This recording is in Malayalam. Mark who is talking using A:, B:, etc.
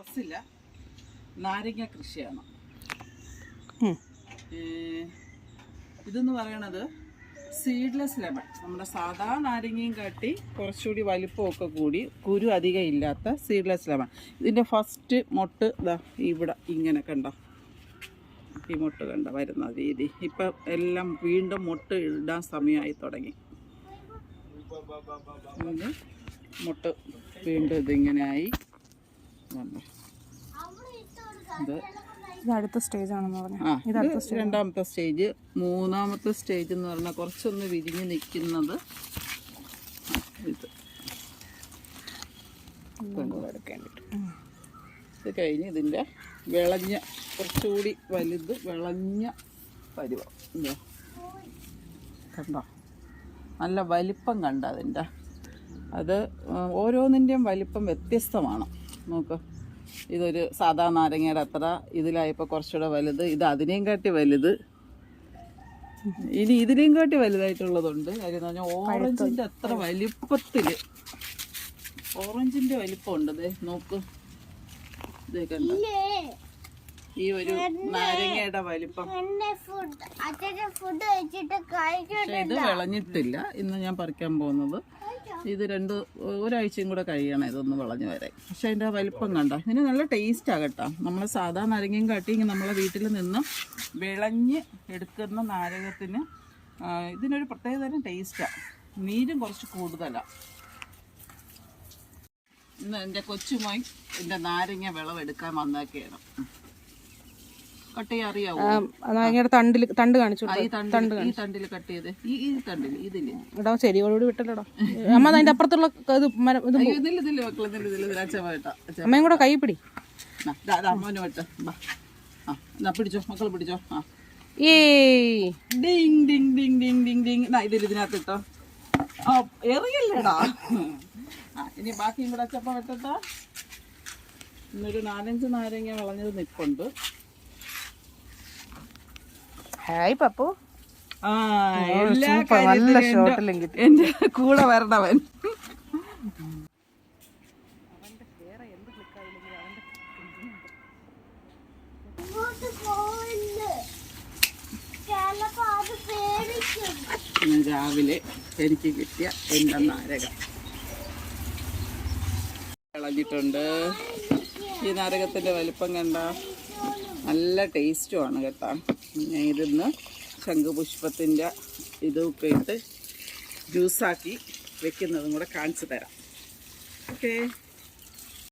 A: ടെറസിലെ നാരങ്ങ കൃഷിയാണ്. ഇതെന്ന് പറയണത് സീഡ്ലെസ് ലെമൺ. നമ്മുടെ സാധാ നാരങ്ങയും കാട്ടി കുറച്ചുകൂടി വലിപ്പമൊക്കെ കൂടി കുരു അധികം ഇല്ലാത്ത സീഡ്ലെസ് ലെമൺ. ഇതിൻ്റെ ഫസ്റ്റ് മൊട്ട് ഇതാ ഇവിടെ ഇങ്ങനെ കണ്ട, ഈ മൊട്ട് കണ്ട വരുന്ന രീതി. ഇപ്പം എല്ലാം വീണ്ടും മൊട്ട് ഇടാൻ സമയമായി തുടങ്ങി. മൊട്ട് വീണ്ടും ഇതിങ്ങനെയായി.
B: ഇത് അടുത്ത സ്റ്റേജ് ആണെന്ന് പറഞ്ഞു.
A: രണ്ടാമത്തെ സ്റ്റേജ്. മൂന്നാമത്തെ സ്റ്റേജ് എന്ന് പറഞ്ഞാൽ കുറച്ചൊന്ന് വിരിഞ്ഞ് നിൽക്കുന്നത് ഇത് ഇത് കഴിഞ്ഞ് ഇതിൻ്റെ വിളഞ്ഞ കുറച്ചുകൂടി വലുത് വിളഞ്ഞ പരുവം കണ്ടോ, നല്ല വലിപ്പം കണ്ട അതിൻ്റെ. അത് ഓരോന്നിൻ്റെയും വലിപ്പം വ്യത്യസ്തമാണ്. നോക്ക്, ഇതൊരു സാധാ നാരങ്ങയുടെ അത്ര, ഇതിലായപ്പോൾ കുറച്ചുകൂടെ വലുത്, ഇത് അതിനെയും കാട്ടി വലുത്, ഇനി ഇതിനെയും കാട്ടി വലുതായിട്ടുള്ളതുണ്ട്. കാര്യം എന്ന് പറഞ്ഞാൽ ഓറഞ്ചിൻ്റെ അത്ര വലിപ്പത്തിൽ, ഓറഞ്ചിൻ്റെ വലിപ്പമുണ്ട്. അതെ നോക്ക്, ഇതേ കണ്ട ഈ ഒരു നാരങ്ങയുടെ വലിപ്പം. പക്ഷെ ഇത് വിളഞ്ഞിട്ടില്ല. ഇന്ന് ഞാൻ പറിക്കാൻ പോകുന്നത് ഇത് ഒരാഴ്ചയും കൂടെ കഴിയണം ഇതൊന്ന് വിളഞ്ഞ് വരാൻ. പക്ഷെ അതിൻ്റെ വലിപ്പം കണ്ട, ഇതിന് നല്ല ടേസ്റ്റാണ് കേട്ടോ. നമ്മൾ സാധാ നാരങ്ങയും കാട്ടി നമ്മളെ വീട്ടിൽ നിന്ന് വിളഞ്ഞ് എടുക്കുന്ന നാരകത്തിന് ഇതിനൊരു പ്രത്യേക തരം ടേസ്റ്റാണ്. നീരും കുറച്ച് കൂടുതലാണ്. ഇന്ന് എൻ്റെ കൊച്ചുമായി എൻ്റെ നാരങ്ങ വിളവെടുക്കാൻ വന്നൊക്കെയാണ്. കട്ട് ചെയ്യാൻ അറിയാവോ?
B: തണ്ട് കാണിച്ചു.
A: ഈ തണ്ടിൽ കട്ട് ചെയ്ത് ഈ തണ്ടിൽ ഇതില്
B: എടാ ശരിയോടുകൂടി വിട്ടല്ലോടാ അമ്മ. അതിന്റെ അപ്പുറത്തുള്ള അമ്മയും കൂടെ കൈ പിടി.
A: അമ്മോനെ വിട്ട് പിടിച്ചോ, മക്കള് പിടിച്ചോ. ഇതിനകത്ത് ഇട്ടോ. എറിയല്ലേടാ. ഇനി ബാക്കിയും കൂടെ അച്ചപ്പ വെട്ടട്ടാ. ഇന്നൊരു 4-5 നാരങ്ങ വിളഞ്ഞത് നിൽപ്പുണ്ട്.
B: ഹായ് പപ്പു.
A: എല്ലാ എന്റെ കൂടെ വരണവൻ. രാവിലെ എനിക്ക് കിട്ടിയ എന്റെ നാരകം വിളഞ്ഞിട്ടുണ്ട്. ഈ നാരകത്തിന്റെ വലിപ്പം കണ്ട നല്ല ടേസ്റ്റുമാണ് കേട്ടോ. ഞാൻ ഇതിന്ന് ശംഖുപുഷ്പത്തിൻ്റെ ഇതൊക്കെ ഇട്ട് ജ്യൂസാക്കി വെക്കുന്നതും കൂടെ കാണിച്ചു തരാം. ഓക്കേ.